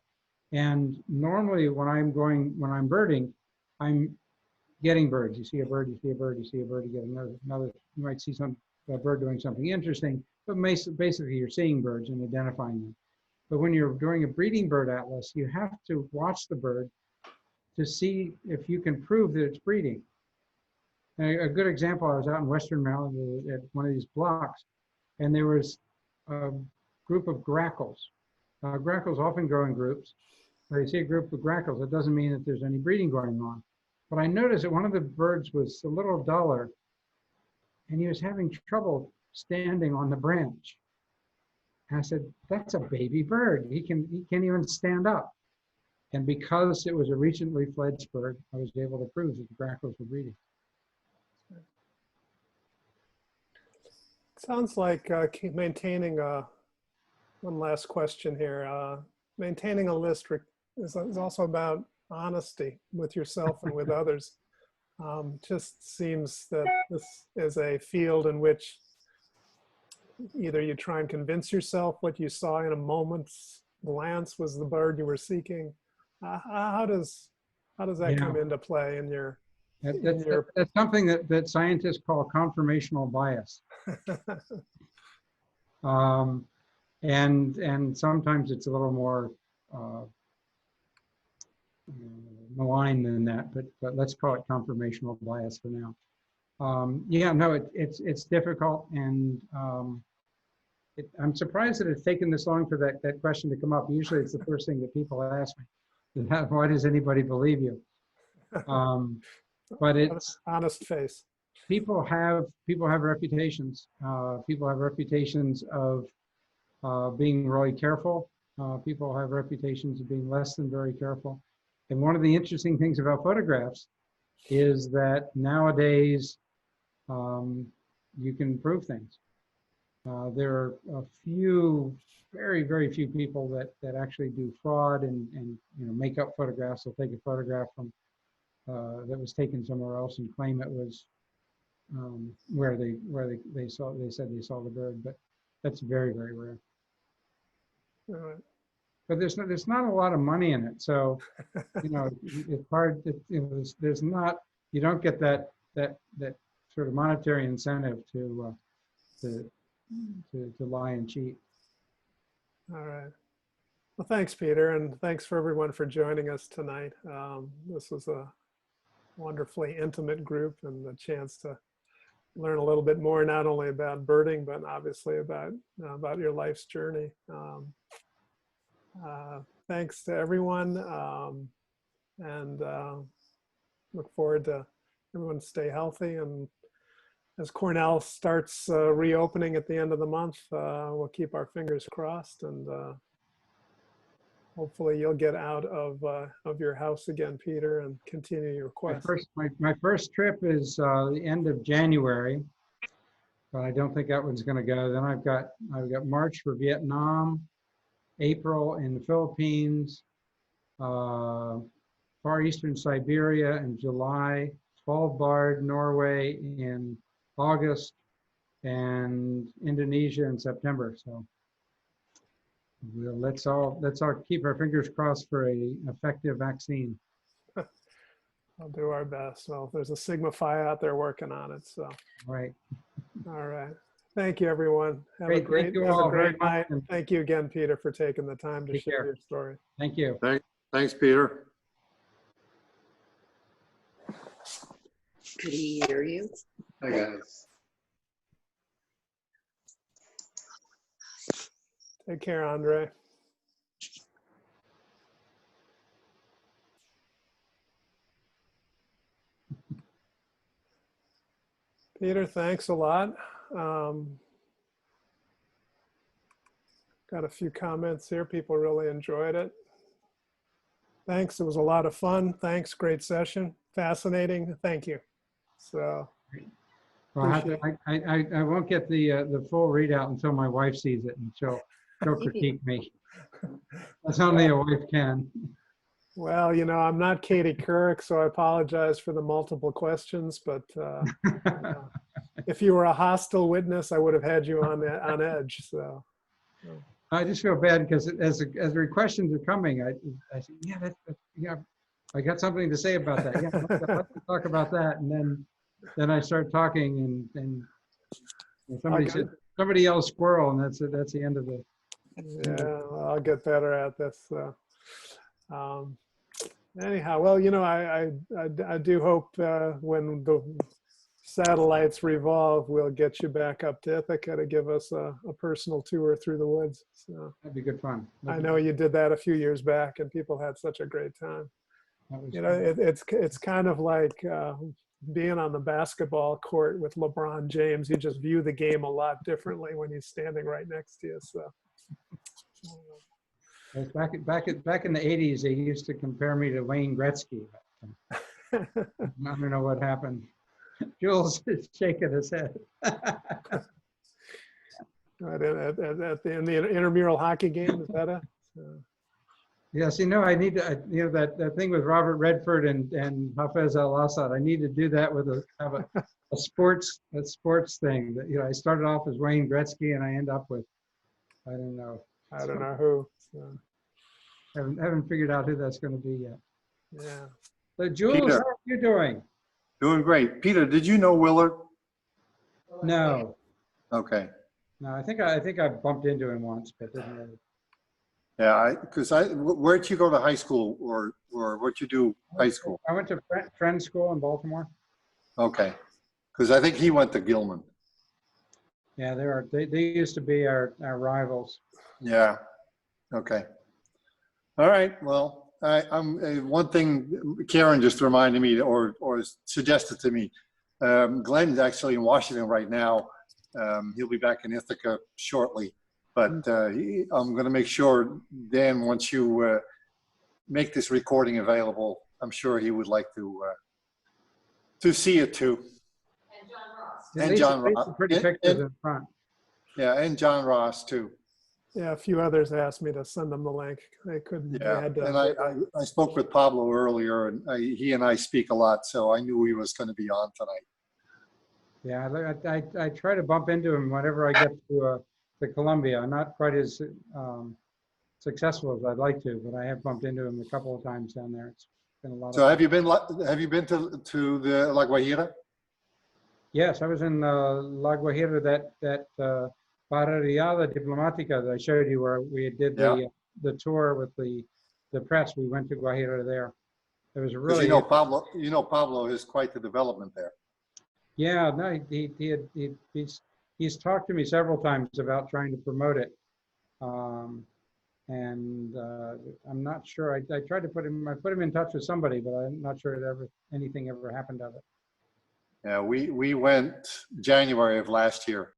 And normally when I'm birding, I'm getting birds. You see a bird, you see a bird, you see a bird, you get another. You might see a bird doing something interesting, but basically you're seeing birds and identifying them. But when you're doing a breeding bird atlas, you have to watch the bird to see if you can prove that it's breeding. And a good example, I was out in Western Maryland at one of these blocks, and there was a group of grackles. Grackles often grow in groups. When you see a group of grackles, it doesn't mean that there's any breeding going on. But I noticed that one of the birds was a little duller, and he was having trouble standing on the branch. And I said, that's a baby bird. He can't even stand up. And because it was a recently fledged bird, I was able to prove that the grackles were breeding. Sounds like maintaining one last question here. Maintaining a list is also about honesty with yourself and with others. Just seems that this is a field in which either you try and convince yourself what you saw in a moment's glance was the bird you were seeking. How does that come into play in your? That's something that scientists call conformational bias. And sometimes it's a little more malign than that, but let's call it conformational bias for now. It's difficult, and I'm surprised that it's taken this long for that question to come up. Usually it's the first thing that people ask me. Why does anybody believe you? But it's honest face. People have reputations. People have reputations of being really careful. People have reputations of being less than very careful. And one of the interesting things about photographs is that nowadays you can prove things. There are a few, very, very few people that actually do fraud and make up photographs. They'll take a photograph from that was taken somewhere else and claim it was where they said they saw the bird, but that's very, very rare. All right. But there's not a lot of money in it, so it's hard. There's not, you don't get that sort of monetary incentive to lie and cheat. All right. Well, thanks, Peter, and thanks for everyone for joining us tonight. This was a wonderfully intimate group and a chance to learn a little bit more, not only about birding, but obviously about your life's journey. Thanks to everyone, and look forward to everyone stay healthy. And as Cornell starts reopening at the end of the month, we'll keep our fingers crossed, and hopefully you'll get out of your house again, Peter, and continue your quest. My first trip is the end of January, but I don't think that one's going to go. Then I've got March for Vietnam, April in the Philippines, Far Eastern Siberia in July, Svalbard, Norway in August, and Indonesia in September. So let's all keep our fingers crossed for a effective vaccine. I'll do our best. Well, there's a Sigma Phi out there working on it. So, Right. all right. Thank you, everyone. Have Great. a great, Thank you have all a great very much, night. and Thank you again, Peter, for taking the time to Take share care. your story. Thank you. Thanks, Peter. Could he hear you? Hi, guys. Take care, Andre. Peter, thanks a lot. Got a few comments here. People really enjoyed it. Thanks. It was a lot of fun. Thanks. Great session. Fascinating. Thank you. So, Well, I won't get the full readout until my wife sees it, and she'll critique me. That's only a wife can. well, you know, I'm not Katie Couric, so I apologize for the multiple questions, but if you were a hostile witness, I would have had you on edge. So. I just feel bad because as the questions are coming, I say, yeah, I got something to say about that. Yeah, let's talk about that, and then I start talking, and somebody yells squirrel, and that's the end of the. Yeah, well, I'll get better at this. Anyhow, well, you know, I do hope when the satellites revolve, we'll get you back up to Ithaca to give us a personal tour through the woods. So That'd be good fun. I know you did that a few years back, and people had such a great time. You know, it's kind of like being on the basketball court with LeBron James. You just view the game a lot differently when he's standing right next to you. So. Back in the 80s, they used to compare me to Wayne Gretzky. I don't know what happened. Jules is shaking his head. In the intramural hockey game, is that it? Yes, you know, I need to, you know, that thing with Robert Redford and Hafez Al-Assad. I need to do that with a sports thing. That, you know, I started off as Wayne Gretzky, and I end up with I don't know who. So. Haven't figured out who that's going to be yet. Yeah. So Jules, Peter. how are you doing? Doing great. Peter, did you know Willard? No, Okay. I think I bumped into him once, but didn't really. Yeah, where'd you go to high school, or where'd you do high school? I went to Friends School in Baltimore. Okay. Because I think he went to Gilman. Yeah, they used to be our rivals. Yeah. Okay. All right. Well, I'm one thing Karen just reminded me or suggested to me. Glenn's actually in Washington right now. He'll be back in Ithaca shortly, but I'm going to make sure, Dan, once you make this recording available, I'm sure he would like to see it too. And John Ross. Pretty pictures in front. Yeah, and John Ross too. Yeah, a few others asked me to send them the link. They couldn't. Yeah, They had to, and I spoke with Pablo earlier, and he and I speak a lot, so I knew he was going to be on tonight. Yeah, I try to bump into him whenever I get to Columbia. I'm not quite as successful as I'd like to, but I have bumped into him a couple of times down there. It's been a lot. So have you been to the La Guajira? Yes, I was in La Guajira, that Barriada Diplomática that I showed you, where we did the tour with the press. We went to Guajira there. It was really, Pablo is quite the development there. Yeah, no, he's talked to me several times about trying to promote it. And I'm not sure. I tried to I put him in touch with somebody, but I'm not sure anything ever happened of it. Yeah, we went January of last year.